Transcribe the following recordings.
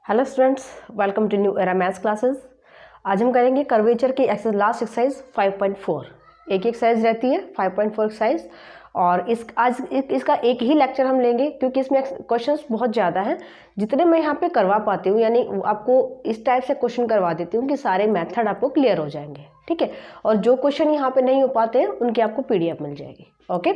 Hello students, welcome to new era maths classes. आज हम करेंगे कर्वेचर की लास्ट एक्सरसाइज 5.4। एक एक्सरसाइज रहती है 5.4 एक्सरसाइज, और इसका एक ही लेक्चर हम लेंगे क्योंकि इसमें क्वेश्चंस बहुत ज़्यादा हैं। जितने मैं यहाँ पे करवा पाती हूँ, यानी आपको इस टाइप से क्वेश्चन करवा देती हूँ कि सारे मेथड आपको क्लियर हो जाएंगे, ठीक है। और जो क्वेश्चन यहाँ पे नहीं हो पाते हैं उनकी आपको PDF मिल जाएगी। ओके,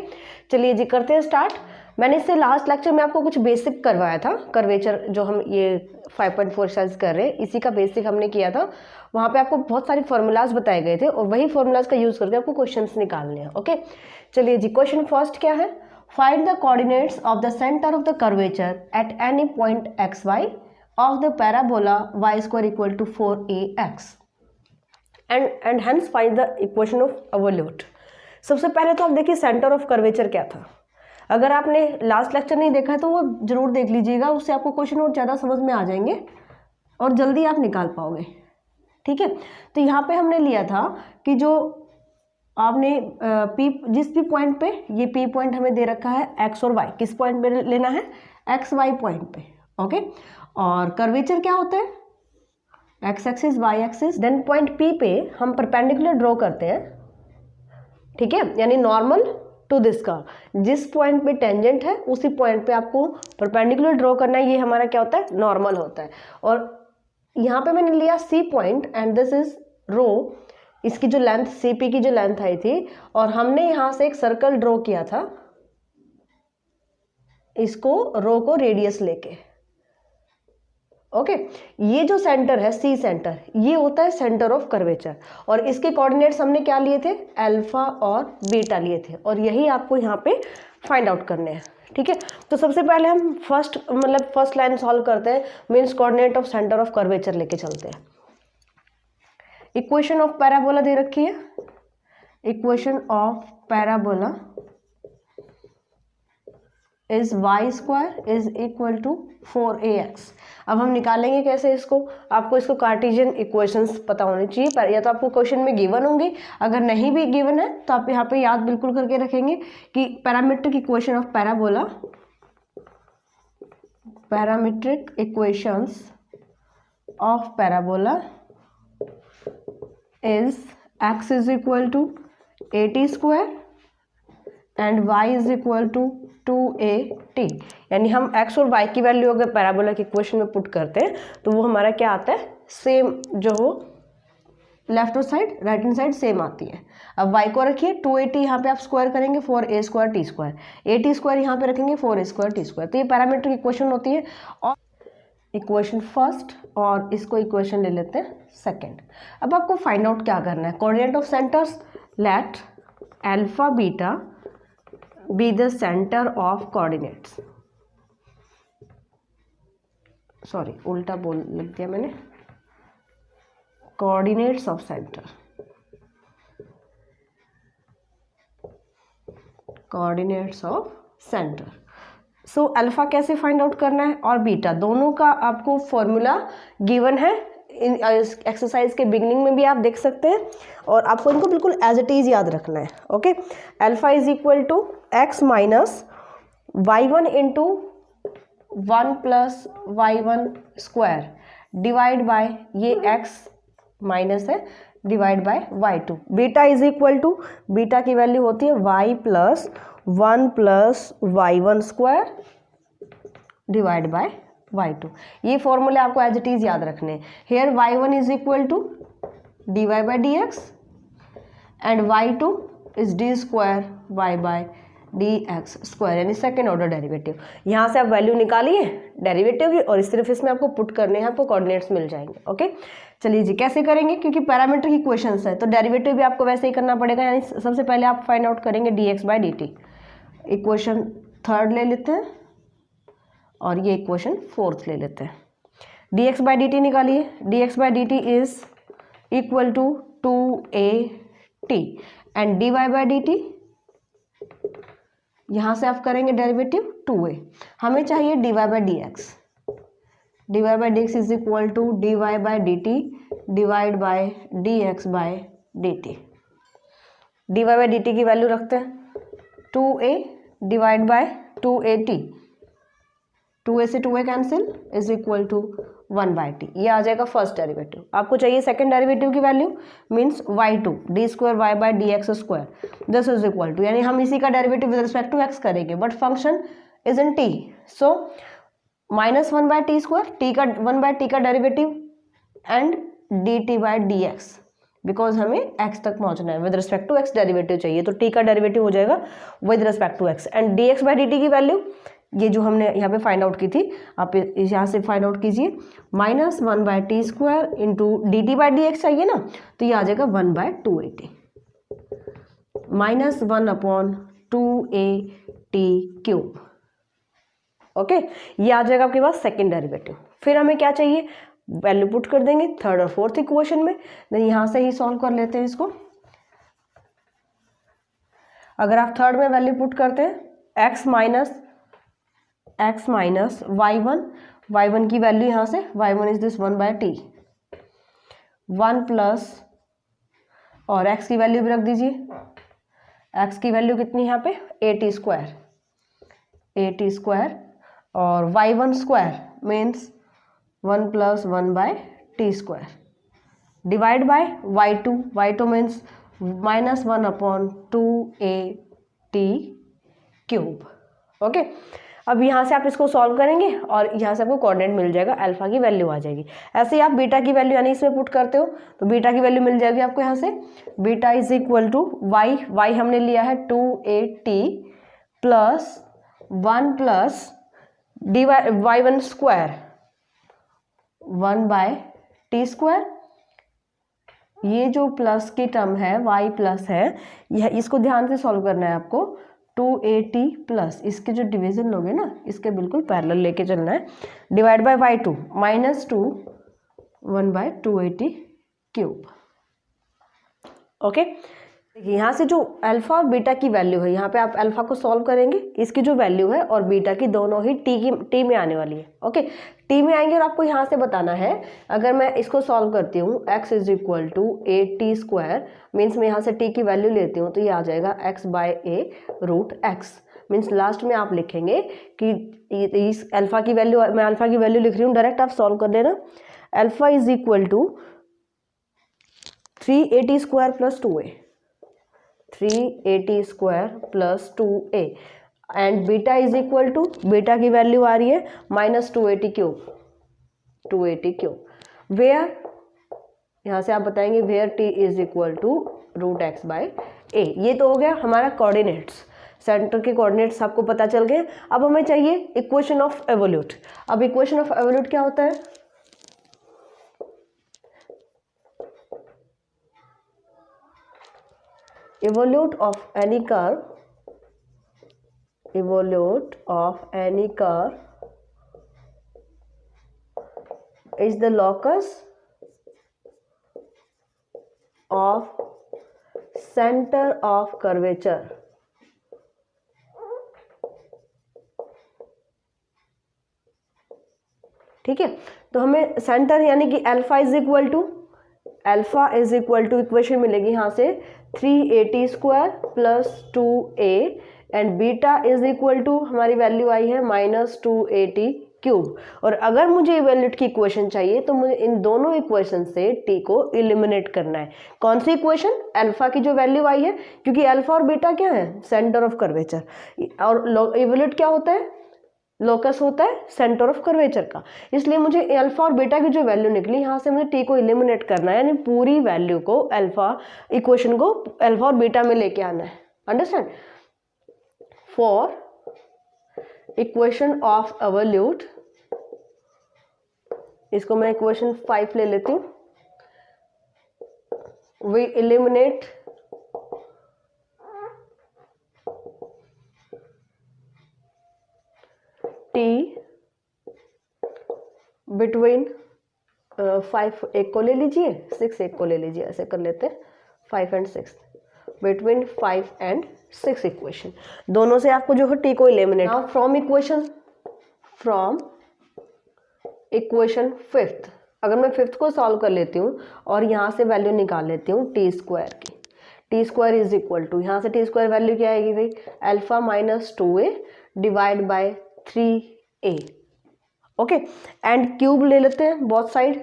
चलिए जी करते हैं स्टार्ट। मैंने इससे लास्ट लेक्चर में आपको कुछ बेसिक करवाया था। कर्वेचर जो हम ये 5.4 एक्सरसाइज कर रहे हैं, इसी का बेसिक हमने किया था। वहाँ पे आपको बहुत सारे फॉर्मूलाज बताए गए थे और वही फॉर्मूलाज का यूज़ करके आपको क्वेश्चंस निकालने हैं। ओके, चलिए जी, क्वेश्चन फर्स्ट क्या है? Find the coordinates of the centre of the curvature at any point XY of the parabola y² equal to 4ax and hence find the equation of evolute. सबसे पहले तो आप देखिए सेंटर ऑफ कर्वेचर क्या था। अगर आपने लास्ट लेक्चर नहीं देखा है तो वो जरूर देख लीजिएगा, उससे आपको क्वेश्चन और ज़्यादा समझ में आ जाएंगे और जल्दी आप निकाल पाओगे, ठीक है। तो यहाँ पे हमने लिया था कि जो आपने जिस भी पॉइंट पे, ये P पॉइंट हमें दे रखा है X और Y, किस पॉइंट पे लेना है? XY पॉइंट पे। ओके, और कर्वेचर क्या होता है? X axis, Y axis. Then point P पे हम परपेंडिकुलर ड्रॉ करते हैं, ठीक है, यानी नॉर्मल टू दिस का। जिस पॉइंट पे टेंजेंट है उसी पॉइंट पे आपको परपेंडिकुलर ड्रॉ करना है। ये हमारा क्या होता है? नॉर्मल होता है। और यहाँ पे मैंने लिया C point and this is row. इसकी जो लेंथ CP की जो लेंथ आई थी, और हमने यहाँ से एक सर्कल ड्रॉ किया था, इसको रो को रेडियस लेके। ओके, ये जो सेंटर है C सेंटर, ये होता है सेंटर ऑफ कर्वेचर। और इसके कोऑर्डिनेट्स हमने क्या लिए थे? अल्फा और बीटा लिए थे, और यही आपको यहाँ पे फाइंड आउट करने हैं, ठीक है। तो सबसे पहले हम फर्स्ट लाइन सॉल्व करते हैं, means coordinate of centre of curvature लेके चलते हैं। इक्वेशन ऑफ पैराबोला दे रखी है। Equation of parabola is y² is equal to 4ax। अब हम निकालेंगे कैसे इसको? आपको इसको कार्टेशियन इक्वेशंस पता होनी चाहिए, पर या तो आपको क्वेश्चन में गिवन होंगे, अगर नहीं भी गिवन है तो आप यहाँ पे याद बिल्कुल करके रखेंगे कि parametric equation of parabola, parametric equations of parabola is x is equal to at² and y is equal to 2at। यानी हम x और y की वैल्यू अगर पैराबोला की इक्वेशन में पुट करते हैं तो वो हमारा क्या आता है? सेम, जो हो लेफ्ट और side, right hand side same आती है। अब y को रखिए 2at, यहाँ पे आप स्क्वायर करेंगे 4a² t², at² यहाँ पे रखेंगे 4a² t²। तो ये पैरामीट्रिक इक्वेशन होती है, और इक्वेशन फर्स्ट, और इसको इक्वेशन ले लेते हैं सेकेंड। अब आपको फाइंड आउट क्या करना है? Coordinate of centres, let alpha beta be the center of coordinates। Sorry, उल्टा बोल लिख दिया मैंने। Coordinates of centre, coordinates of centre. So alpha कैसे फाइंड आउट करना है और बीटा, दोनों का आपको फॉर्मूला गिवन है। इन एक्सरसाइज के बिगिनिंग में भी आप देख सकते हैं, और आपको इनको बिल्कुल एज इट इज याद रखना है। Okay, alpha is equal to x minus y1 into 1 plus y1² divide by, ये x माइनस है, divide bye y2। Beta is equal to, beta की वैल्यू होती है y plus 1 plus y1² divide bye y2। ये फॉर्मूले आपको as it is याद रखने हैं। Here y1 is equal to dy by dx and y2 is d² y by dx², यानी सेकेंड ऑर्डर डेरिवेटिव। यहाँ से आप वैल्यू निकालिए डेरिवेटिव की, और सिर्फ इसमें आपको पुट करने हैं, आपको कोऑर्डिनेट्स मिल जाएंगे। ओके, चलिए जी कैसे करेंगे? क्योंकि पैरामीट्रिक इक्वेशंस है तो डेरिवेटिव भी आपको वैसे ही करना पड़ेगा। यानी सबसे पहले आप फाइंड आउट करेंगे dx बाय dt। इक्वेशन थर्ड ले लेते हैं, और ये इक्वेशन फोर्थ ले लेते हैं। dx बाय dt निकालिए। dx by dt is equal to 2at and dy by dt, यहाँ से आप करेंगे डेरिवेटिव 2a। हमें चाहिए dy by dx। dy by dx is equal to dy by dt divide by dx by dt। dy by dt की value रखते हैं 2a divide by 2at, 2a से 2a cancel, is equal to 1/t, ये आ जाएगा first derivative. आपको चाहिए second derivative की value, means y2 d2y/dx², this is equal to, यानी हम इसी का derivative with respect to x करेंगे, but function is in t, so -1/t², t का 1/t का डेरिवेटिव एंड dt/dx, बिकॉज हमें x तक पहुंचना है, with respect to x derivative चाहिए, तो t का डेरिवेटिव हो जाएगा with respect to x, and dx/dt की वैल्यू ये जो हमने यहाँ पे फाइंड आउट की थी, आप यहाँ से फाइंड आउट कीजिए, -1/t² इंटू dt/dx चाहिए ना, तो ये आ जाएगा 1/280, -1/2at³। ओके, ये आ जाएगा आपके पास सेकेंड डेरिवेटिव। फिर हमें क्या चाहिए, वैल्यू पुट कर देंगे थर्ड और फोर्थ इक्वेशन में, देन यहाँ से ही सॉल्व कर लेते हैं इसको। अगर आप थर्ड में वैल्यू पुट करते हैं x माइनस y1 की वैल्यू यहाँ से y1 is this 1/t, 1 plus, और x की वैल्यू भी रख दीजिए, x की वैल्यू कितनी यहाँ पे at², और y1² means 1 plus 1/t², divide by y2 means -1/2at³। Okay, अब यहाँ से आप इसको सॉल्व करेंगे और यहाँ से आपको कोऑर्डिनेट मिल जाएगा, अल्फा की वैल्यू आ जाएगी। ऐसे ही आप बीटा की वैल्यू यानी इसमें पुट करते हो तो बीटा की वैल्यू मिल जाएगी आपको यहाँ से, beta is equal to y हमने लिया है 2at plus 1 plus y1² 1/t², ये जो प्लस की टर्म है y प्लस है, यह इसको ध्यान से सॉल्व करना है आपको, 2at प्लस इसके जो डिवीजन लोगे ना, इसके बिल्कुल पैरेलल लेके चलना है, divide bye y2 -2 1/2at³। Okay, यहाँ से जो अल्फा और बीटा की वैल्यू है, यहाँ पे आप अल्फा को सॉल्व करेंगे, इसकी जो वैल्यू है और बीटा की दोनों ही टी में आने वाली है। ओके, टी में आएंगे और आपको यहाँ से बताना है, अगर मैं इसको सॉल्व करती हूँ x is equal to at², means मैं यहाँ से t की वैल्यू लेती हूँ तो ये आ जाएगा x/a√x, मीन्स लास्ट में आप लिखेंगे कि इस अल्फा की वैल्यू, मैं अल्फा की वैल्यू लिख रही हूँ, डायरेक्ट आप सॉल्व कर देना, alpha is equal to 3at² plus 2a, 3at² plus 2a, and beta is equal to, beta की वैल्यू आ रही है -2at³, वेयर, यहाँ से आप बताएंगे where t is equal to √x/a। ये तो हो गया हमारा कोऑर्डिनेट्स, सेंटर के कोऑर्डिनेट्स आपको पता चल गए। अब हमें चाहिए इक्वेशन ऑफ एवोल्यूट। अब इक्वेशन ऑफ एवोल्यूट क्या होता है, evolute of any curve is the locus of center of curvature, ठीक है। तो हमें सेंटर यानी कि alpha is equal to equation मिलेगी यहाँ से 3at² plus 2a, and beta is equal to, हमारी वैल्यू आई है -2at³। और अगर मुझे इवैल्यूएट की इक्वेशन चाहिए तो मुझे इन दोनों इक्वेशन से t को एलिमिनेट करना है। कौन सी इक्वेशन, अल्फा की जो वैल्यू आई है, क्योंकि अल्फा और बीटा क्या है, सेंटर ऑफ कर्वेचर, और इवैल्यूएट क्या होता है, लोकस होता है सेंटर ऑफ कर्वेचर का, इसलिए मुझे अल्फा और बीटा की जो वैल्यू निकली, यहाँ से मुझे टी को एलिमिनेट करना है, यानी पूरी वैल्यू को अल्फा इक्वेशन को अल्फा और बीटा में लेके आना है। Understand, for equation of evolute, इसको मैं इक्वेशन 5 ले लेती हूँ, वी एलिमिनेट t बिटवीन 5 एक को ले लीजिए, 6 एक को ले लीजिए, ऐसे कर लेते हैं 5 and 6, बिटवीन 5 and 6 इक्वेशन, दोनों से आपको जो है t को eliminate. Now from equation 5th, अगर मैं 5th को सॉल्व कर लेती हूँ और यहाँ से वैल्यू निकाल लेती हूँ t² की, t² इज इक्वल टू, यहाँ से t² वैल्यू क्या आएगी भाई, alpha -2a divide by 3a। Okay, and cube ले लेते हैं बोथ साइड,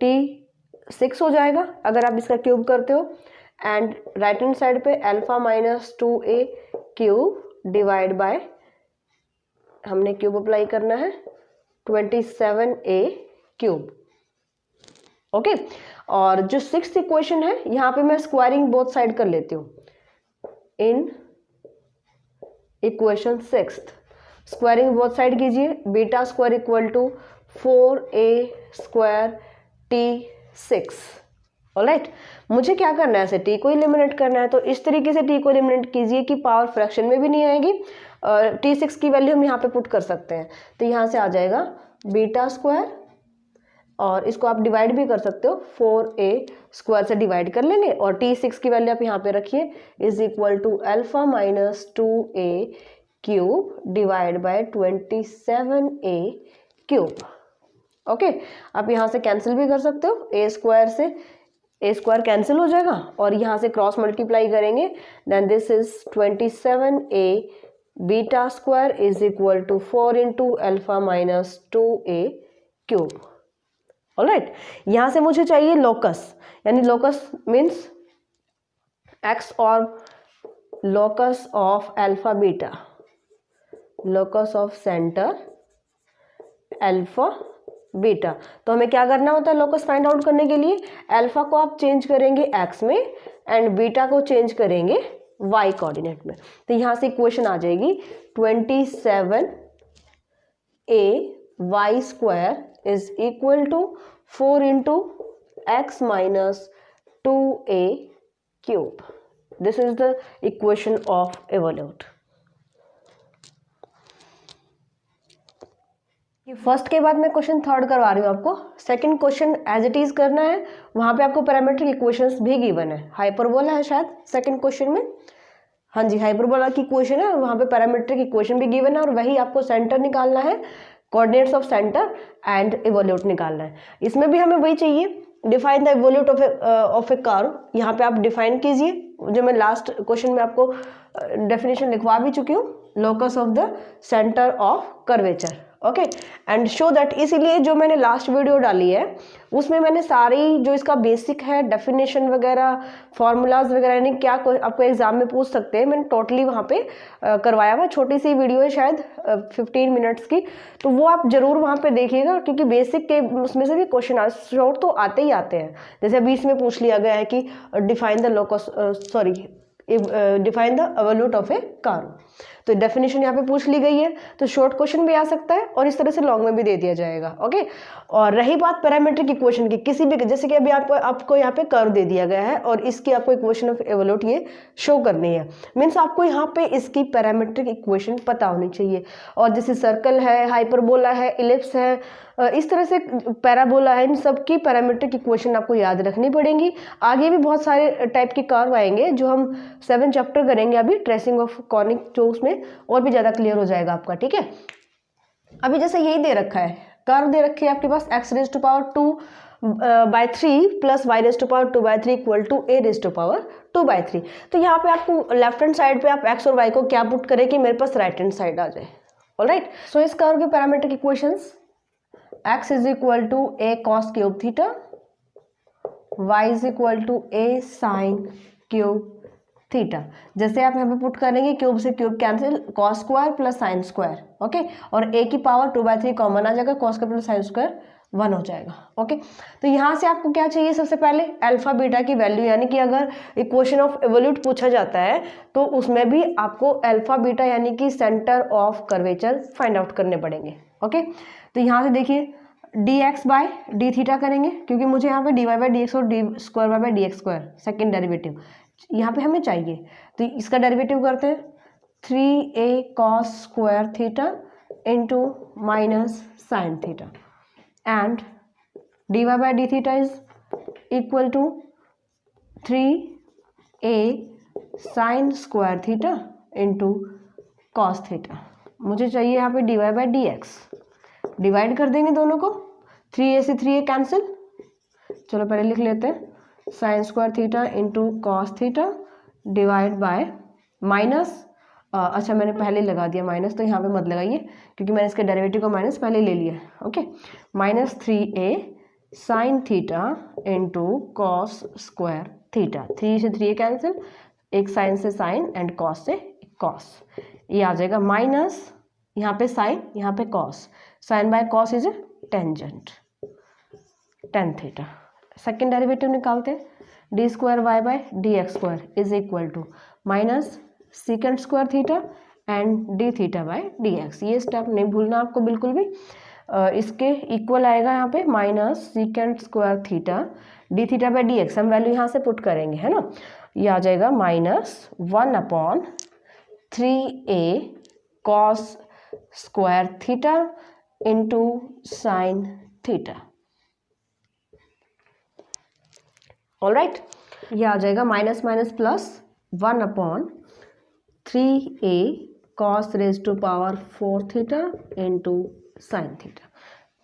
t6 हो जाएगा अगर आप इसका क्यूब करते हो, एंड राइट हैंड साइड पे alpha minus 2a cube divide bye, हमने क्यूब अप्लाई करना है 27a क्यूब। ओके, और जो 6th इक्वेशन है यहाँ पे मैं स्क्वायरिंग बोथ साइड कर लेती हूँ। In equation 6th squaring both side कीजिए, beta square equal to 4a square t6। Alright, मुझे क्या करना है, ऐसे t को एलिमिनेट करना है, तो इस तरीके से t को एलिमिनेट कीजिए कि पावर फ्रैक्शन में भी नहीं आएगी, t6 की वैल्यू हम यहाँ पे पुट कर सकते हैं। तो यहाँ से आ जाएगा बीटा स्क्वायर, और इसको आप डिवाइड भी कर सकते हो, 4a स्क्वायर से डिवाइड कर लेंगे, और t6 की वैल्यू आप यहाँ पे रखिए, is equal to alpha minus 2a cube divide by 27a cube. Okay, आप यहाँ से कैंसिल भी कर सकते हो, a स्क्वायर से a स्क्वायर कैंसिल हो जाएगा, और यहाँ से क्रॉस मल्टीप्लाई करेंगे, then this is 27a beta square is equal to 4 into alpha minus 2a cube. Alright, यहाँ से मुझे चाहिए लोकस, यानी लोकस मीन्स x और locus of alpha beta, locus of centre alpha beta. तो हमें क्या करना होता है लोकस फाइंड आउट करने के लिए, अल्फा को आप चेंज करेंगे x में एंड बीटा को चेंज करेंगे y कोऑर्डिनेट में। तो यहाँ से इक्वेशन आ जाएगी 27a y square is equal to 4 into x minus 2a cube. This is the equation of evolute. First के बाद मैं क्वेश्चन थर्ड करवा रही हूँ आपको। Second question as it is करना है, वहाँ पे आपको पैरामीट्रिक इक्वेशंस भी गिवन है, हाइपरबोला है शायद सेकंड क्वेश्चन में, हाँ जी हाइपरबोला की इक्वेशन है, और वहाँ पे पैरामीट्रिक इक्वेशन भी गिवन है, और वही आपको सेंटर निकालना है, coordinates of centre and evolute निकालना है। इसमें भी हमें वही चाहिए, define the evolute of A curve. यहाँ पे आप डिफाइन कीजिए, जो मैं लास्ट क्वेश्चन में आपको डेफिनेशन लिखवा भी चुकी हूँ, locus of the centre of curvature. Okay, and show that, इसीलिए जो मैंने लास्ट वीडियो डाली है उसमें मैंने सारी जो इसका बेसिक है डेफिनेशन वगैरह फॉर्मूलाज वगैरह, यानी क्या आपको एग्जाम में पूछ सकते हैं, मैंने टोटली वहाँ पे करवाया हुआ। छोटी सी वीडियो है शायद 15 मिनट्स की, तो वो आप जरूर वहाँ पे देखिएगा, क्योंकि बेसिक के उसमें से भी क्वेश्चन शॉर्ट तो आते ही आते हैं। जैसे अभी इसमें पूछ लिया गया है कि define the locus define the evolute of A curve, तो डेफिनेशन यहाँ पे पूछ ली गई है, तो शॉर्ट क्वेश्चन भी आ सकता है और इस तरह से लॉन्ग में भी दे दिया जाएगा। ओके, और रही बात पैरामीट्रिक इक्वेशन की, किसी भी जैसे कि अभी आपको यहाँ पे कर्व दे दिया गया है और इसकी आपको इक्वेशन ऑफ एवोल्यूट ये शो करनी है, मीन्स आपको यहाँ पे इसकी पैरामीट्रिक इक्वेशन पता होनी चाहिए। और जैसे सर्कल है, हाइपरबोला है, इलिप्स है, इस तरह से पैराबोला है, इन सब की पैरामीट्रिक इक्वेशन आपको याद रखनी पड़ेंगी। आगे भी बहुत सारे टाइप के कर्व आएंगे जो हम 7 चैप्टर करेंगे अभी, ट्रेसिंग ऑफ कॉनिक, जो उसमें और भी ज़्यादा क्लियर हो जाएगा आपका। ठीक है, अभी जैसे यही दे रखा है, कर्व दे रखी है आपके पास x raise to power 2/3 plus y raise to power 2/3 equal to a raise to power 2/3। तो यहाँ पे आपको लेफ्ट हैंड साइड पे आप x और y को क्या पुट करें कि मेरे पास राइट हैंड साइड आ जाए। ऑलराइट, सो इस कर्व के parametric equations, x is equal to a cos cube theta, y is equal to a sin cube theta. जैसे आप यहाँ पे पुट करेंगे, क्यूब से cube cancel, cos square plus sine square. Okay, और a की पावर 2/3 कॉमन आ जाएगा, cos square plus sine square 1 हो जाएगा। ओके, तो यहाँ से आपको क्या चाहिए, सबसे पहले अल्फा बीटा की वैल्यू, यानी कि अगर इक्वेशन ऑफ एवोल्यूट पूछा जाता है तो उसमें भी आपको अल्फा बीटा यानी कि centre of curvature find out करने पड़ेंगे। ओके, तो यहाँ से देखिए dx बाय डी थीटा करेंगे, क्योंकि मुझे यहाँ पे dy बाई डी एक्स और D square by d x square second derivative यहाँ पे हमें चाहिए, तो इसका डेरिवेटिव करते हैं 3a cos square theta into minus sine theta, and dy by d theta is equal to 3a sine square theta into cos theta. मुझे चाहिए यहाँ पे dy by d x, divide कर देंगे दोनों को, 3a से 3a कैंसिल, चलो पहले लिख लेते हैं, sign square theta into cos theta divide by minus अच्छा मैंने पहले लगा दिया माइनस, तो यहाँ पे मत लगाइए क्योंकि मैंने इसके डेरिवेटिव का माइनस पहले ले लिया है। Okay, -3a sine theta into cos square theta, 3 से 3 कैंसिल, एक साइन से साइन एंड कॉस से कॉस, ये आ जाएगा माइनस, यहाँ पे साइन यहाँ पे cos, sine by cos is a tangent, tan theta. Second derivative निकालते हैं, d square y by d x square is equal to minus secant square theta and d theta by d x. ये step नहीं भूलना आपको बिल्कुल भी। इसके equal आएगा यहाँ पे minus secant square theta D theta by d x, हम वैल्यू यहाँ से पुट करेंगे, है ना। ये आ जाएगा -1/3a cos square theta into sine theta. Alright, ये आ जाएगा minus minus plus 1/3a cos raise to power 4 theta into sine theta.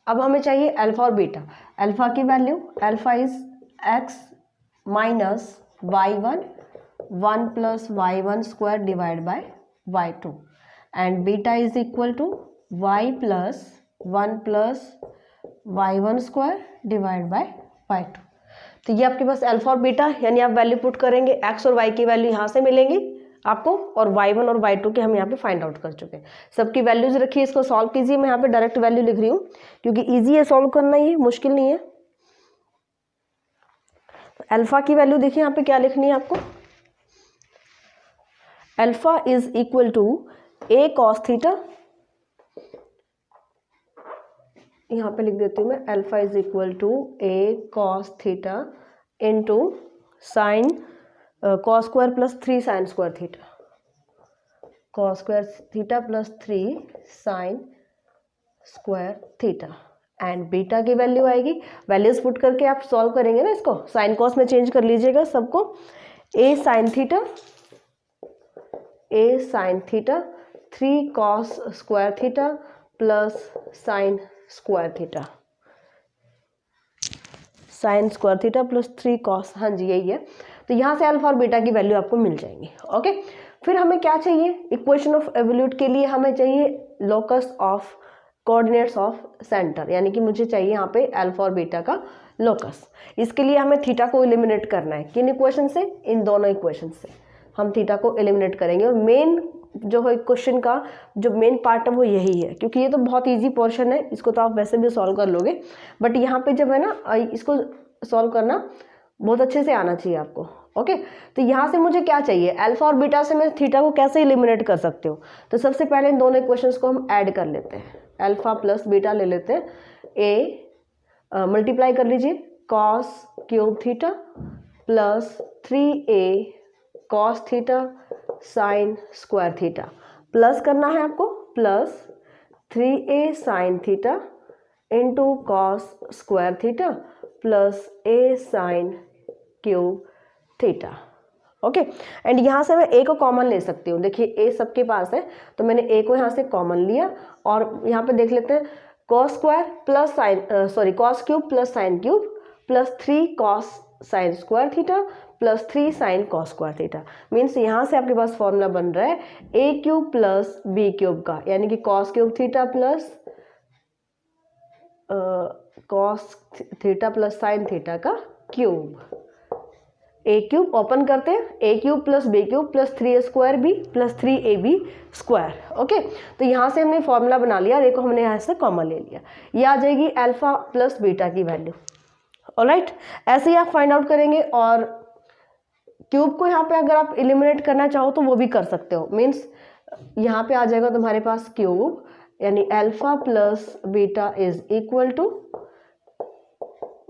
अब हमें चाहिए अल्फा और बीटा। अल्फा की value, alpha is x minus y1 1 plus y1 square divide bye y2 and beta is equal to y plus 1 plus y1 square divide bye y2। तो ये आपके पास alpha और beta, यानी आप वैल्यू पुट करेंगे, x और y की value यहाँ से मिलेंगी आपको, और y1 और y2 के हम यहाँ पे फाइंड आउट कर चुके हैं। सबकी वैल्यूज रखिए, इसको सॉल्व कीजिए। मैं यहाँ पे डायरेक्ट वैल्यू लिख रही हूँ क्योंकि इजी है सॉल्व करना, ये मुश्किल नहीं है। अल्फा की वैल्यू देखिए यहाँ पे क्या लिखनी है आपको, alpha is equal to a cos theta, यहाँ पे लिख देती हूँ मैं, alpha is equal to a cos theta into sine cos square plus 3 sine square theta, cos square theta plus 3 sine square theta and beta की value आएगी, values put करके आप सॉल्व करेंगे ना इसको, साइन कॉस में चेंज कर लीजिएगा सबको, a sine theta 3 cos square theta plus sine square theta, sign square theta plus 3 cos, हाँ जी यही है। तो यहाँ से अल्फा और बीटा की वैल्यू आपको मिल जाएंगी। ओके, फिर हमें क्या चाहिए, इक्वेशन ऑफ एवोल्यूट के लिए हमें चाहिए locus of coordinates of centre, यानी कि मुझे चाहिए यहाँ पे अल्फा और बीटा का लोकस। इसके लिए हमें थीटा को एलिमिनेट करना है, किन इक्वेशन से, इन दोनों इक्वेशन से हम थीटा को एलिमिनेट करेंगे। और मेन जो है क्वेश्चन का जो मेन पार्ट है वो यही है, क्योंकि ये तो बहुत इजी पोर्शन है, इसको तो आप वैसे भी सॉल्व कर लोगे, बट यहाँ पे जब है ना इसको सॉल्व करना बहुत अच्छे से आना चाहिए आपको। ओके, तो यहाँ से मुझे क्या चाहिए, अल्फा और बीटा से मैं थीटा को कैसे एलिमिनेट कर सकती हूँ। तो सबसे पहले इन दोनों इक्वेशंस को हम ऐड कर लेते हैं, अल्फा प्लस बीटा ले लेते हैं, ए मल्टीप्लाई कर लीजिए cos cube theta plus 3a cos theta sine square theta, plus करना है आपको, plus 3a sine theta into cos square theta plus a sine cube theta. Okay, and यहाँ से मैं a को कॉमन ले सकती हूँ, देखिए a सबके पास है तो मैंने a को यहाँ से कॉमन लिया, और यहाँ पे देख लेते हैं cos square plus sine cos cube plus sine cube plus 3 cos sine square theta plus 3 sine cos square theta, means यहाँ से आपके पास फॉर्मूला बन रहा है a cube plus b cube का, यानी कि cos cube theta plus cos theta plus sine theta का क्यूब, ए क्यूब ओपन करते हैं, A cube plus B cube plus 3a square B plus 3ab square. Okay, तो यहाँ से हमने फॉर्मूला बना लिया और एक को हमने यहाँ से कॉमन ले लिया, ये आ जाएगी अल्फा प्लस बीटा की वैल्यू। ऑलराइट, ऐसे ही आप फाइंड आउट करेंगे, और क्यूब को यहाँ पे अगर आप एलिमिनेट करना चाहो तो वो भी कर सकते हो, मीन्स यहाँ पे आ जाएगा तुम्हारे पास क्यूब, यानी alpha plus beta is equal to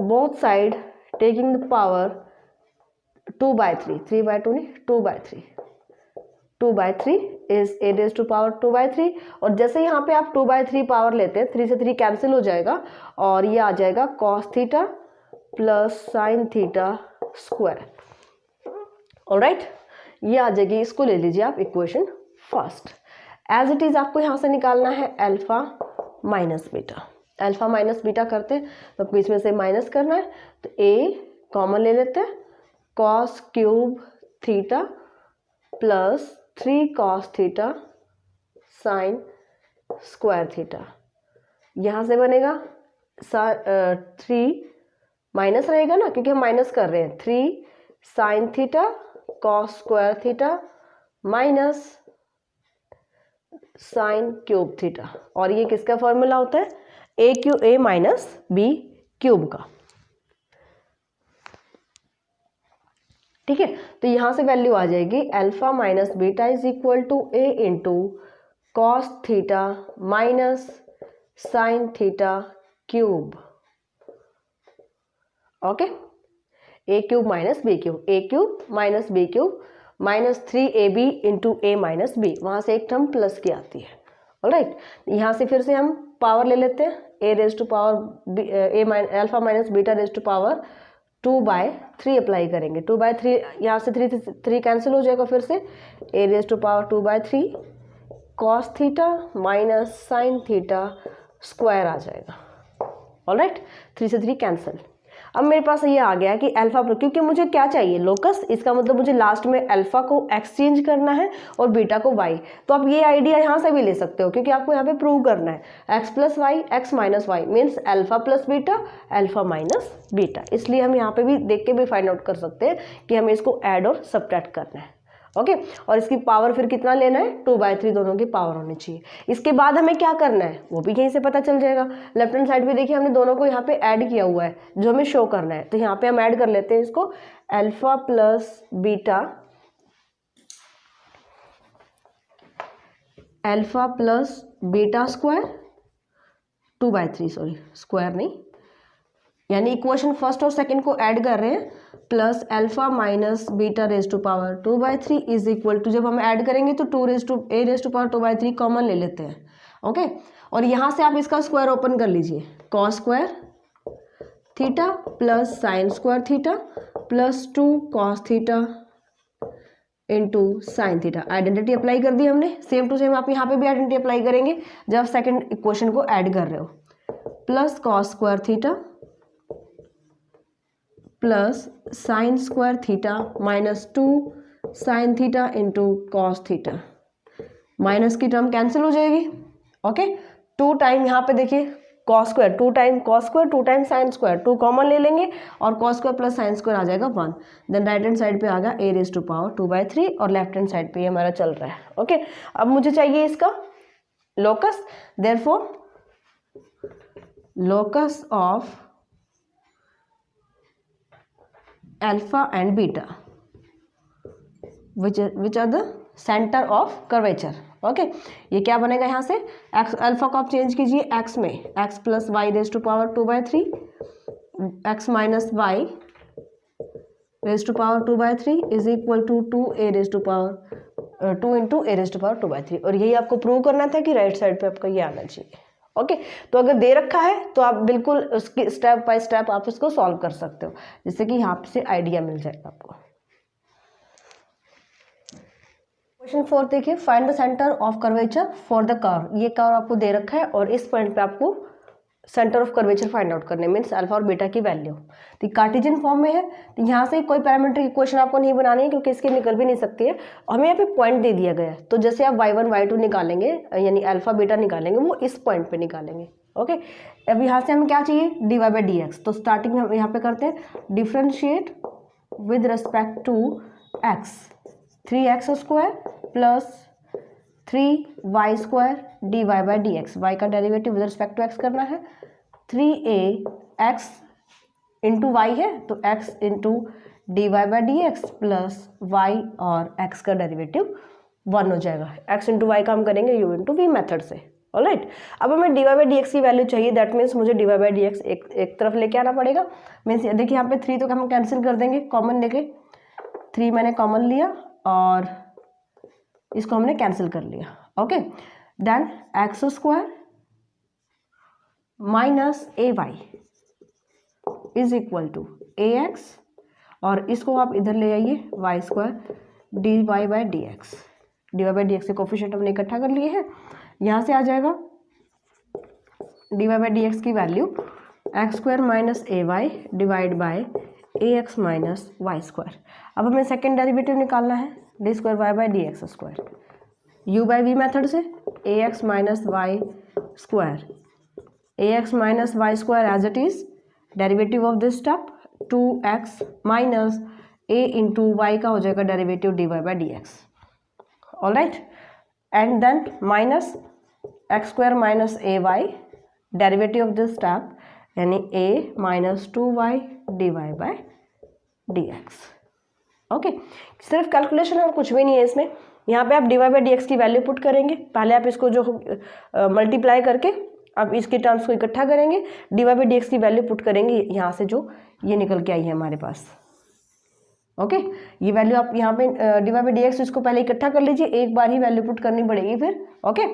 both side taking the power 2/3, 3/2 नहीं 2/3, 2/3 is a raise to power 2/3, और जैसे यहाँ पे आप 2/3 पावर लेते हैं 3 से 3 कैंसिल हो जाएगा, और ये आ जाएगा cos theta plus sine theta square. Alright, ये आ जाएगी, इसको ले लीजिए आप equation first. As it is आपको यहाँ से निकालना है alpha minus beta, alpha minus beta करते हैं तो बीच में से माइनस करना है, तो a कॉमन ले लेते हैं, cos cube theta plus 3 cos theta sine square theta, यहाँ से बनेगा 3 माइनस रहेगा ना, क्योंकि हम माइनस कर रहे हैं, 3 sine theta cos square theta minus sine cube theta. और ये किसका फॉर्मूला होता है? ए माइनस बी क्यूब का। ठीक है, तो यहां से वैल्यू आ जाएगी alpha minus beta is equal to a into cos theta minus sine theta cube. Okay, a cube minus b cube, A cube minus b cube minus 3ab into a minus b, वहां से एक term plus की आती है। Alright, यहाँ से फिर से हम पावर ले लेते हैं, A raise to power alpha minus beta raise to power 2/3 apply करेंगे। 2/3 यहाँ से 3 कैंसिल हो जाएगा, फिर से A raise to power 2/3 cos theta minus sine theta square आ जाएगा। ऑलराइट, 3 से 3 कैंसिल। अब मेरे पास ये आ गया कि अल्फा पर, क्योंकि मुझे क्या चाहिए? लोकस। इसका मतलब मुझे लास्ट में अल्फा को एक्सचेंज करना है और बीटा को वाई। तो आप ये आइडिया यहाँ से भी ले सकते हो, क्योंकि आपको यहाँ पे प्रूव करना है x plus y x minus y means alpha plus beta alpha minus beta. इसलिए हम यहाँ पे भी देख के भी फाइंड आउट कर सकते हैं कि हमें इसको ऐड और सब्ट्रैक्ट करना है। ओके, और इसकी पावर फिर कितना लेना है? 2/3 दोनों की पावर होनी चाहिए। इसके बाद हमें क्या करना है वो भी यहीं से पता चल जाएगा। लेफ्ट हैंड साइड पे देखिए हमने दोनों को यहाँ पे ऐड किया हुआ है, जो हमें शो करना है। तो यहाँ पे हम ऐड कर लेते हैं इसको, alpha plus beta, alpha plus beta square 2/3, sorry square नहीं, यानी इक्वेशन फर्स्ट और सेकंड को ऐड कर रहे हैं, plus alpha minus beta raise to power 2/3 is equal to, जब हम ऐड करेंगे तो a raise to power 2/3 common ले लेते हैं। ओके, और यहाँ से आप इसका स्क्वायर ओपन कर लीजिए, cos square theta plus sine square theta plus 2 cos theta into sine theta. Identity apply कर दी हमने, सेम टू सेम आप यहाँ पे भी आइडेंटिटी अप्लाई करेंगे जब सेकंड इक्वेशन को ऐड कर रहे हो, plus cos square theta plus sine square theta minus 2 sine theta into cos theta, minus की टर्म कैंसिल हो जाएगी। ओके, 2 टाइम यहाँ पे देखिए cos square, 2 time cos square 2 time sine square, 2 common ले लेंगे और cos square plus sine square आ जाएगा 1। देन राइट हैंड साइड पे आ गया ए रेज टू पावर 2/3 और लेफ्ट हैंड साइड पे ये हमारा चल रहा है। ओके, अब मुझे चाहिए इसका locus, therefore locus of alpha and beta which are the centre of curvature. Okay, ये क्या बनेगा? यहाँ से एक्स अल्फा को आप चेंज कीजिए एक्स में, x plus y raise to power 2/3 x minus y raise to power 2/3 is equal to 2 raise to power 2 into a raise to power 2/3। और यही आपको प्रूव करना था कि राइट साइड पे आपका ये आना चाहिए। ओके, तो अगर दे रखा है तो आप बिल्कुल उसकी स्टेप बाय स्टेप आप इसको सॉल्व कर सकते हो, जिससे कि यहाँ से आइडिया मिल जाएगा आपको। क्वेश्चन 4 देखिए, find the centre of curvature for the curve. ये कर्व आपको दे रखा है और इस पॉइंट पे आपको centre of curvature find out करने, मीन्स अल्फा और बीटा की वैल्यू। तो कार्टेशियन फॉर्म में है, तो यहाँ से कोई पैरामीट्रिक इक्वेशन आपको नहीं बनानी है, क्योंकि इसकी निकल भी नहीं सकती है। हमें यहाँ पे पॉइंट दे दिया गया है, तो जैसे आप y1 y2 निकालेंगे, यानी अल्फा बीटा निकालेंगे, वो इस पॉइंट पे निकालेंगे। ओके, अब यहाँ से हमें क्या चाहिए? dy/dx। तो स्टार्टिंग में हम यहाँ पे करते हैं differentiate with respect to x, 3x square plus 3y square dy/dx, y का derivative with respect to x करना है, 3a x इंटू वाई है तो x into dy/dx plus y और x का डेरिवेटिव 1 हो जाएगा। x इंटू वाई का हम करेंगे u इंटू v मेथड से। ऑलराइट, अब हमें dy/dx की वैल्यू चाहिए, दैट मीन्स मुझे dy/dx एक तरफ लेके आना पड़ेगा। मीन्स देखिए यहाँ पे 3 तो हम कैंसिल कर देंगे, कॉमन लेके 3 मैंने कॉमन लिया और इसको हमने कैंसिल कर लिया। Okay, then x square minus a y is equal to a x, और इसको आप इधर ले आइए वाई स्क्वायर dy/dx। dy/dx से कोफिशिएंट हमने इकट्ठा कर लिए हैं, यहाँ से आ जाएगा dy/dx की value x square minus a y divide by a x minus y square. अब हमें सेकेंड डेरिवेटिव निकालना है, d square y by d x square, u by v method से a x minus y square, a x minus y square as it is, derivative of this step 2x minus a into y का हो जाएगा derivative d y by d x, all right, and then minus x square minus a y, derivative of this step यानी a minus 2y d y by d x. Okay, सिर्फ calculation है और कुछ भी नहीं है इसमें। यहाँ पे आप d y by d x की वैल्यू पुट करेंगे, पहले आप इसको जो मल्टीप्लाई करके आप इसके टर्म्स को इकट्ठा करेंगे, d y by d x की वैल्यू पुट करेंगे, यहाँ से जो ये निकल के आई है हमारे पास। ओके, ये वैल्यू आप यहाँ पे d y by d x इसको पहले इकट्ठा कर लीजिए, एक बार ही वैल्यू पुट करनी पड़ेगी फिर। ओके,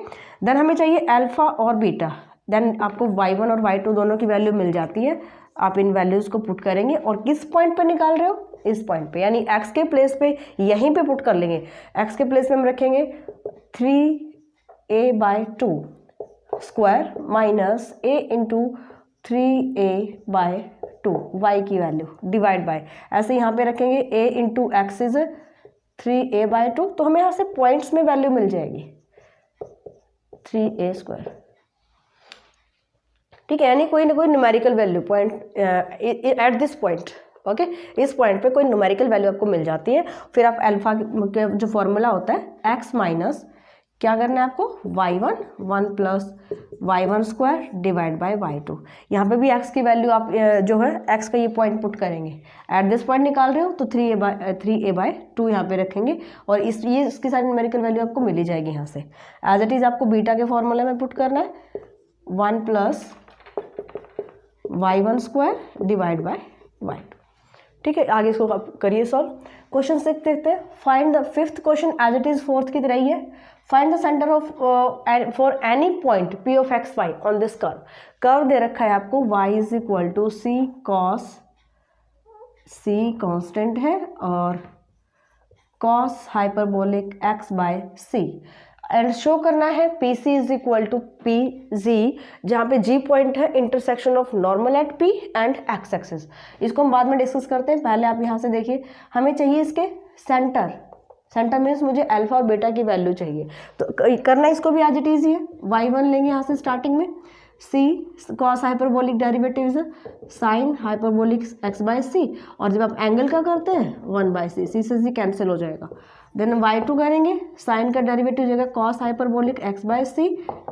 देन हमें चाहिए अल्फा और बीटा, देन आपको y1 और y2 दोनों की वैल्यू मिल जाती है, आप इन वैल्यूज़ को पुट करेंगे और किस पॉइंट पे निकाल रहे हो, इस पॉइंट पे, यानी x के प्लेस पे यहीं पे पुट कर लेंगे। x के प्लेस पे हम रखेंगे 3a by 2 square minus a into 3a by 2 y की वैल्यू डिवाइड बाय, ऐसे यहाँ पे रखेंगे a into x is 3a by 2, तो हमें यहाँ से पॉइंट्स में वैल्यू मिल जाएगी 3a स्क्वायर। ठीक है, यानी कोई ना कोई numerical value point at this point, okay, इस पॉइंट पे कोई न्यूमेरिकल वैल्यू आपको मिल जाती है। फिर आप अल्फा के जो फॉर्मूला होता है x माइनस क्या करना है आपको y1 1 plus y1 square divide bye y2, यहाँ पे भी x की वैल्यू आप जो है x का ये पॉइंट पुट करेंगे, एट दिस पॉइंट निकाल रहे हो तो 3a बाई 2 यहाँ पे रखेंगे और ये इसकी सारी न्यूमेरिकल वैल्यू आपको मिली जाएगी यहाँ से। एज इट इज़ आपको बीटा के फॉर्मूले में पुट करना है 1 plus y1 square divide bye y2। ठीक है, आगे इसको आप करिए सॉल्व। क्वेश्चन देखते हैं, find the fifth question as it is fourth की तरह ही है। Find the centre of for any point p of x y on this curve. Curve दे रखा है आपको y is equal to c cos, c constant है और cos hyperbolic x by c, and show करना है P C is equal to P g, जहाँ पे जी पॉइंट है intersection of normal eight P and x axis. इसको हम बाद में डिस्कस करते हैं, पहले आप यहाँ से देखिए, हमें चाहिए इसके सेंटर, सेंटर मीन्स मुझे अल्फा और बीटा की वैल्यू चाहिए, तो करना इसको भी एज इट इज ही है। y1 लेंगे यहाँ से स्टार्टिंग में, c cos hyperbolic derivative sine hyperbolic x by c, और जब आप एंगल का करते हैं 1 बाय सी, सी से सी कैंसिल हो जाएगा। देन y2 करेंगे, साइन का डेरिवेटिव हो जाएगा cos hyperbolic x by C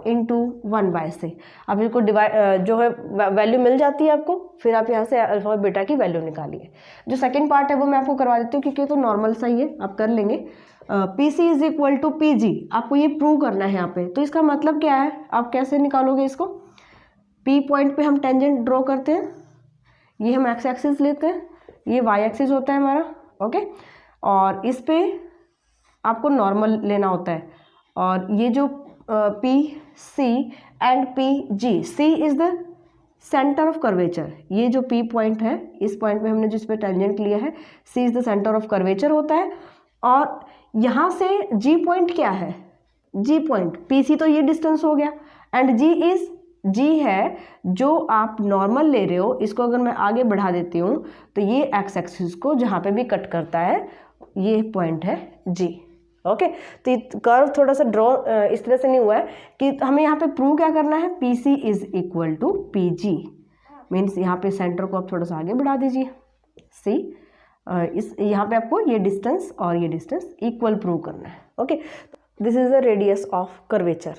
into 1 bye सी। अब इसको डिवाइड जो है वैल्यू मिल जाती है आपको, फिर आप यहाँ से अल्फा और बीटा की वैल्यू निकालिए। जो सेकंड पार्ट है वो मैं आपको करवा देती हूँ क्योंकि तो नॉर्मल सा ही है, आप कर लेंगे। P C is equal to P G, आपको ये प्रूव करना है यहाँ पे, तो इसका मतलब क्या है, आप कैसे निकालोगे इसको। पी पॉइंट पे हम टेंजेंट ड्रॉ करते हैं, ये हम एक्स एक्सिस लेते हैं, ये वाई एक्सिस होता है हमारा, ओके, और इस पे आपको नॉर्मल लेना होता है, और ये जो P C and P G, C is the centre of curvature, ये जो पी पॉइंट है इस पॉइंट पे हमने जिस पे टेंजेंट लिया है, c is the centre of curvature होता है, और यहाँ से जी पॉइंट क्या है, जी पॉइंट पी सी तो ये डिस्टेंस हो गया, एंड जी इज, जी है जो आप नॉर्मल ले रहे हो, इसको अगर मैं आगे बढ़ा देती हूँ तो ये एक्स एक्सिस को जहाँ पे भी कट करता है ये पॉइंट है जी, ओके। तो कर्व थोड़ा सा ड्रॉ इस तरह से नहीं हुआ है कि हमें यहाँ पे प्रूव क्या करना है, P C is equal to P G, means यहाँ पे सेंटर को आप थोड़ा सा आगे बढ़ा दीजिए, सी इस यहाँ पे आपको ये डिस्टेंस और ये डिस्टेंस इक्वल प्रूव करना है, okay. This is the radius of curvature.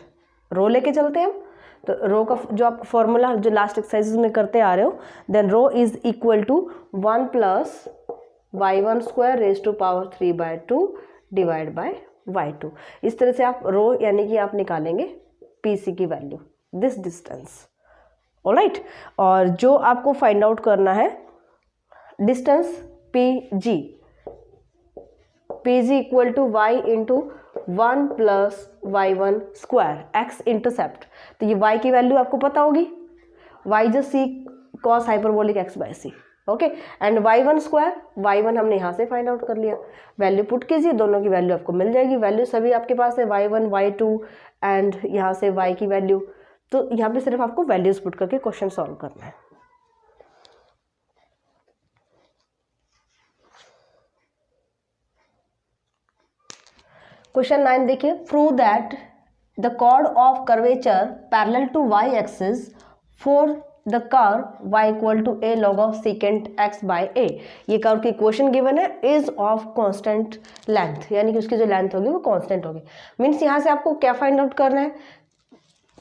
Rho लेके चलते हैं हम, तो रो का जो आप फॉर्मूला जो लास्ट एक्सरसाइजेस में करते आ रहे हो, then rho is equal to 1 plus y1 square raise to power 3 by 2 divide bye y2। इस तरह से आप रो यानी कि आप निकालेंगे pc की वैल्यू, दिस डिस्टेंस, ऑलराइट। और जो आपको फाइंड आउट करना है distance pg, pg equal to y into 1 plus y1 square x intercept, तो ये y की वैल्यू आपको पता होगी, y जो c cos hyperbolic x by c, okay, and y1 square, y1 हमने यहाँ से फाइंड आउट कर लिया, वैल्यू पुट कीजिए, दोनों की वैल्यू आपको मिल जाएगी, वैल्यू सभी आपके पास है y1 y2 एंड यहाँ से y की वैल्यू, तो यहाँ पे सिर्फ आपको वैल्यूज पुट करके क्वेश्चन सॉल्व करना है। क्वेश्चन 9 देखिए, prove that the chord of curvature parallel to y axis for the curve y equal to a log of secant x by a। ये कर्व की इक्वेशन गिवन है, is of constant length, यानी कि उसकी जो length होगी वो constant होगी। मीन्स यहाँ से आपको क्या फाइंड आउट करना है,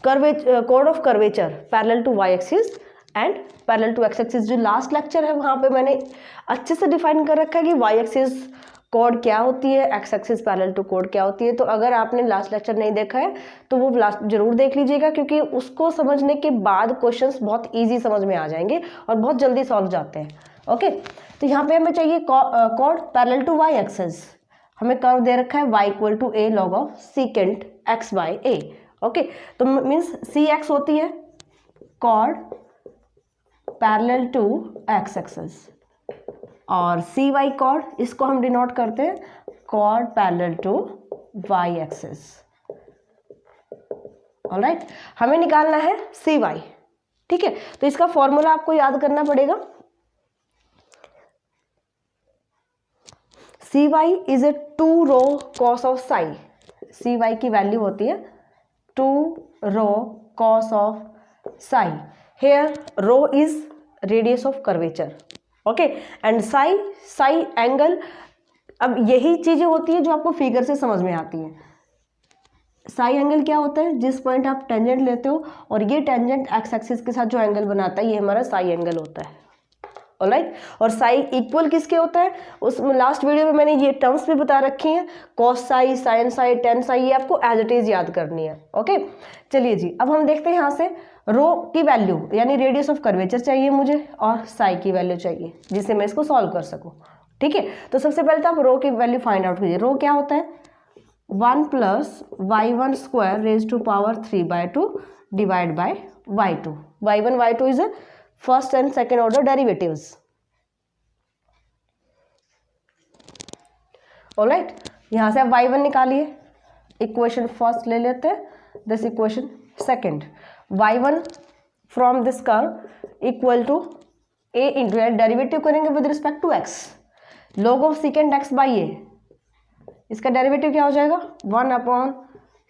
chord of curvature parallel to y axis and parallel to x axis. जो लास्ट लेक्चर है वहाँ पे मैंने अच्छे से डिफाइन कर रखा है कि y एक्सिस कोड क्या होती है, एक्स एक्सिस पैरेलल टू कोड क्या होती है। तो अगर आपने लास्ट लेक्चर नहीं देखा है तो वो लास्ट जरूर देख लीजिएगा, क्योंकि उसको समझने के बाद क्वेश्चंस बहुत इजी समझ में आ जाएंगे और बहुत जल्दी सॉल्व जाते हैं। ओके, तो यहाँ पे हमें चाहिए कोड पैरेलल टू वाई एक्सिस। हमें कर्व दे रखा है y equal to a log of secant x by a। Okay, तो मीन्स सी एक्स होती है chord parallel to x axis और सी वाई कॉर्ड, इसको हम डिनोट करते हैं chord parallel to y axis. Alright, हमें निकालना है सी वाई। ठीक है, तो इसका फॉर्मूला आपको याद करना पड़ेगा। C y is a 2 rho cos of psi. C y की वैल्यू होती है 2 rho cos of psi. Here rho is radius of curvature. Okay, and psi angle. अब यही चीजें होती है जो आपको फिगर से समझ में आती है। साई एंगल क्या होता है, जिस पॉइंट आप टेंजेंट लेते हो और ये टेंजेंट एक्स एक्सिस के साथ जो एंगल बनाता है ये हमारा साई एंगल होता है। ऑलराइट, और साई इक्वल किसके होता है, उस लास्ट वीडियो में मैंने ये टर्म्स भी बता रखी हैं, cos psi, sine psi, tan psi, ये आपको एज इट इज याद करनी है। ओके, चलिए जी, अब हम देखते हैं यहाँ से रो की वैल्यू यानी रेडियस ऑफ कर्वेचर चाहिए मुझे और साई की वैल्यू चाहिए जिससे मैं इसको सॉल्व कर सकूं। ठीक है, तो सबसे पहले तो आप रो की वैल्यू फाइंड आउट कीजिए। रो क्या होता है, 1 plus y1 square raise to power 3/2 divide by y2। y1 y2 is a first and second order derivatives. Alright, यहां से आप y1 निकालिए, इक्वेशन फर्स्ट ले लेते हैं, this equation second. y1 from this curve equal to a into derivative करेंगे with respect to x, log of secant x by a। इसका डेरिवेटिव क्या हो जाएगा, 1 upon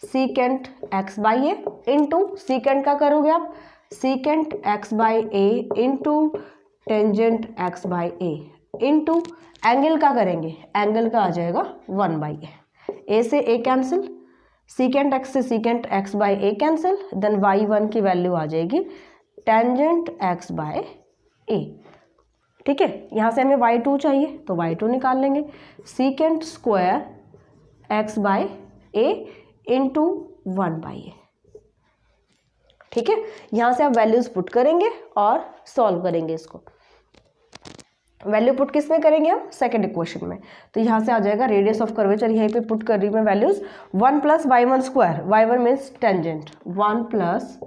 secant x by a into secant का करोगे आप secant x by a into tangent x by a into angle का करेंगे, एंगल का आ जाएगा 1 बाई a से a कैंसिल, सीकेंट x से secant x by a cancel, then y1 की वैल्यू आ जाएगी टेंजेंट x बाय a। ठीक है, यहाँ से हमें y2 चाहिए तो y2 निकाल लेंगे, secant square x by a into 1 by a। ठीक है, यहाँ से आप वैल्यूज पुट करेंगे और सॉल्व करेंगे इसको। वैल्यू पुट किस में करेंगे हम, सेकंड इक्वेशन में। तो यहाँ से आ जाएगा रेडियस ऑफ कर्वेचर, यहीं पे पुट कर रही हूँ मैं values, 1 plus y1 square, y1 means tangent, 1 plus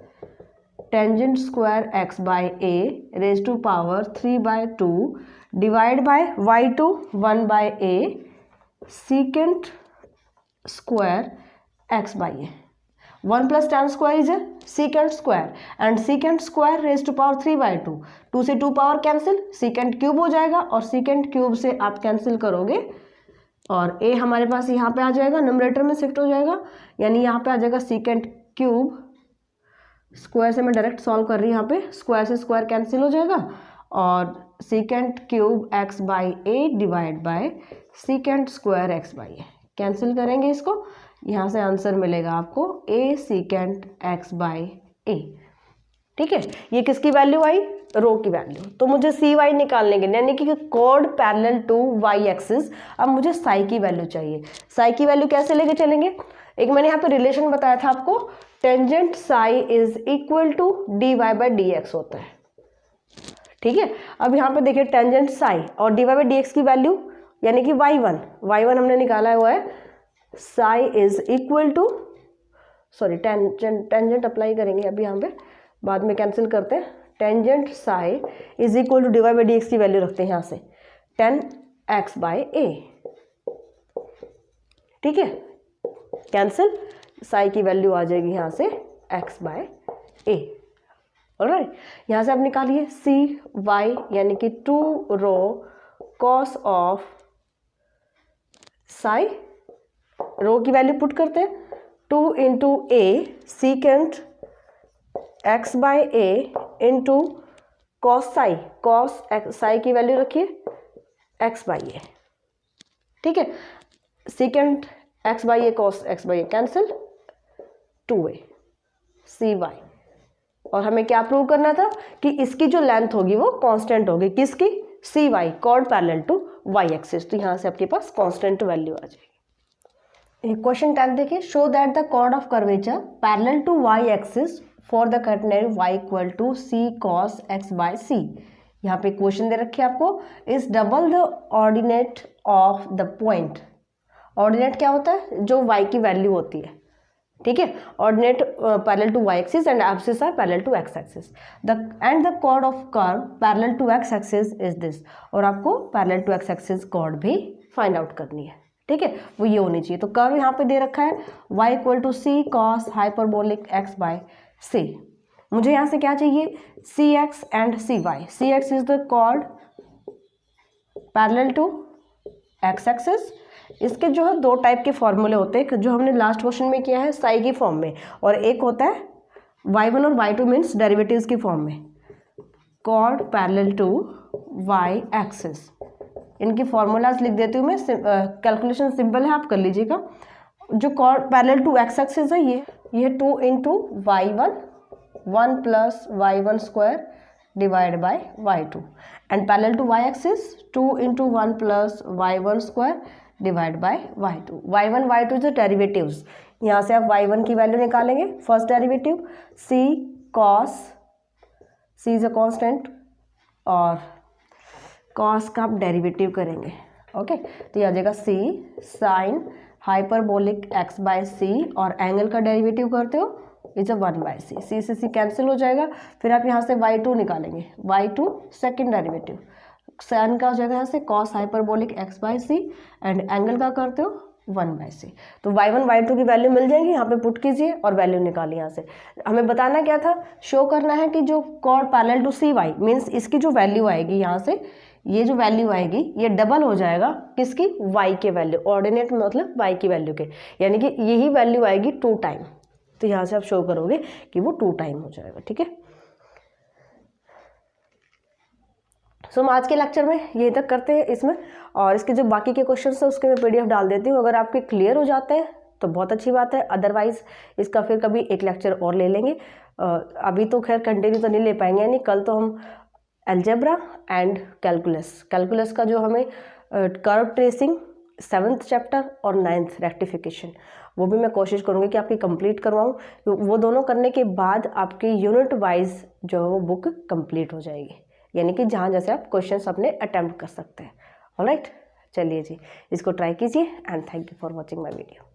tangent square x by a raise to power 3/2 divide by y2 1 by a secant square x by a। 1 plus tan square is secant square and secant square raise to power 3/2, 2 से 2 power cancel, secant cube हो जाएगा और secant cube से आप cancel करोगे और a हमारे पास यहाँ पे आ जाएगा, न्यूमरेटर में शिफ्ट हो जाएगा, यानी यहाँ पे आ जाएगा सीकेंट क्यूब, स्क्वायर से मैं डायरेक्ट सॉल्व कर रही हूँ, यहाँ पे स्क्वायर से स्क्वायर कैंसिल हो जाएगा और secant cube x by a divide by secant square x by a cancel करेंगे इसको, यहाँ से आंसर मिलेगा आपको a secant x by a। ठीक है, ये किसकी वैल्यू आई, रो की वैल्यू। तो मुझे सी वाई निकालने के लिए यानी कि chord parallel to y axis, अब मुझे साई की वैल्यू चाहिए। साई की वैल्यू कैसे लेके चलेंगे, एक मैंने यहाँ पे रिलेशन बताया था आपको, tangent psi is equal to d y by d x होता है। ठीक है, अब यहाँ पे देखिए टेंजेंट साई और d y by d x की वैल्यू यानी कि y1 हमने निकाला हुआ है, psi is equal to, sorry tangent apply करेंगे अभी यहाँ पे, बाद में कैंसिल करते हैं, tangent psi is equal to d y by d x की वैल्यू रखते हैं यहाँ से 10x बाई a। ठीक है, कैंसिल, साई की वैल्यू आ जाएगी यहाँ से x बाय a। ऑलराइट, यहाँ से आप निकालिए सी वाई यानी कि 2 rho cos of psi rho की वैल्यू पुट करते हैं, 2 into a secant x by a into cos psi, cos psi की वैल्यू रखिए एक्स बाई ए, ठीक है। Secant x by a cos x by a cancel, 2a c y. और हमें क्या प्रूव करना था कि इसकी जो लेंथ होगी वो कांस्टेंट होगी, किसकी, c y, chord parallel to y axis. तो यहाँ से आपके पास कांस्टेंट वैल्यू आ जाएगी। क्वेश्चन 10 देखिए, show that the chord of curvature parallel to y axis for the catenary y equal to c cos x by c. यहाँ पे question दे रखे आपको, is double the ordinate of the point. Ordinate क्या होता है, जो y की वैल्यू होती है, ठीक है। Ordinate parallel to y axis and abscissa are parallel to x axis. And the chord of curve parallel to x axis is this. और आपको parallel to x axis chord भी फाइंड आउट करनी है, ठीक है, वो ये होनी चाहिए। तो कर्व यहाँ पे दे रखा है y equal to c cos hyperbolic x by c. मुझे यहाँ से क्या चाहिए, c x and c y. C x is the chord parallel to x axis. इसके जो है दो टाइप के फॉर्मूले होते हैं, जो हमने लास्ट क्वेश्चन में किया है साई की फॉर्म में, और एक होता है y1 और y2 मीन्स डेरिवेटिव्स की फॉर्म में, chord parallel to y axis. इनकी फॉर्मूलाज लिख देती हूँ मैं, कैलकुलेशन सिंपल है, आप कर लीजिएगा। जो chord parallel to x axis है ये 2 into y1 1 plus y1 square divide bye y2, and parallel to y axis 2 into 1 plus y1 square divide bye y2। y1 y2 जो डेरिवेटिव्स, यहाँ से आप y1 की वैल्यू निकालेंगे, first derivative c cos, c is a constant, और cos का आप derivative करेंगे, ओके। तो ये आ जाएगा c sine hyperbolic x by c, और एंगल का डेरिवेटिव करते हो is a 1 by c, c से c कैंसिल हो जाएगा। फिर आप यहाँ से y2 निकालेंगे, y2 सेकेंड डेरिवेटिव, साइन का हो जाएगा यहाँ से cos hyperbolic x by c, and angle का करते हो 1 बाय सी। तो y1 y2 की वैल्यू मिल जाएगी, यहाँ पे पुट कीजिए और वैल्यू निकालिए। यहाँ से हमें बताना क्या था, शो करना है कि जो chord parallel to c y means इसकी जो वैल्यू आएगी, यहाँ से ये जो वैल्यू आएगी ये डबल हो जाएगा किसकी, y के वैल्यू, ऑर्डिनेट मतलब y की वैल्यू के, यानी कि यही वैल्यू आएगी 2 टाइम। तो यहाँ से आप शो करोगे कि वो 2 टाइम हो जाएगा, ठीक है। सो हम आज के लेक्चर में यहीं तक करते हैं इसमें, और इसके जो बाकी के क्वेश्चन है उसके मैं PDF डाल देती हूँ। अगर आपके क्लियर हो जाते हैं तो बहुत अच्छी बात है, अदरवाइज इसका फिर कभी एक लेक्चर और ले लेंगे। अभी तो खैर कंटिन्यू तो नहीं ले पाएंगे, यानी कल तो हम अलजेब्रा एंड कैलकुलस का जो हमें कर्व ट्रेसिंग 7th चैप्टर और 9th रेक्टिफिकेशन, वो भी मैं कोशिश करूँगी कि आपकी कंप्लीट करवाऊँ। वो दोनों करने के बाद आपकी यूनिट वाइज जो है वो बुक कंप्लीट हो जाएगी, यानी कि जहाँ जैसे आप क्वेश्चंस अपने अटेम्प्ट कर सकते हैं। ऑलराइट, चलिए जी, इसको ट्राई कीजिए, and thank you for watching my video.